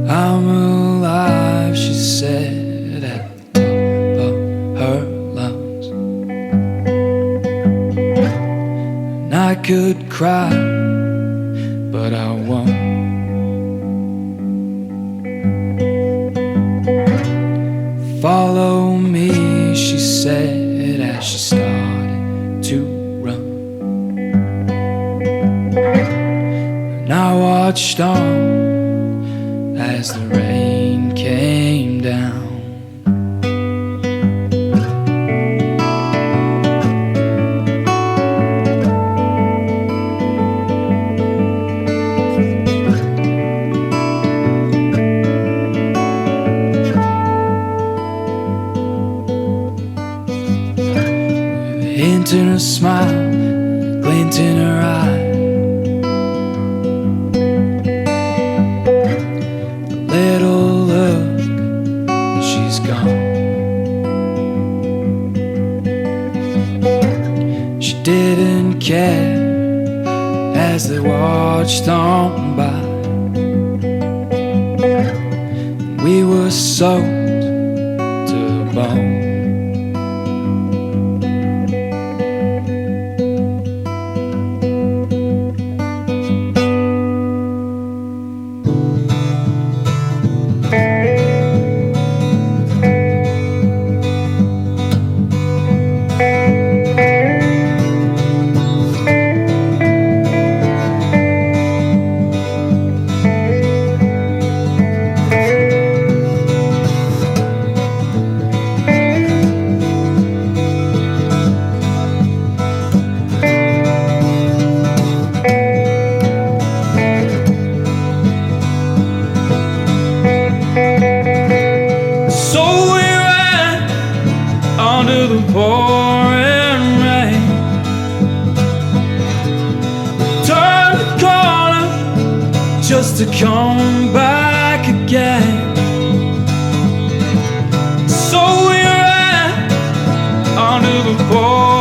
I'm alive, she said at the top of her lungs. And I could cry, but I won't. Follow me, she said as she started to run. And I watched on as the rain came down. Hint in her smile, glint in her eye, a little look, and she's gone. She didn't care as they watched on by. We were soaked to the bone. To come back again. So we ran under the pole.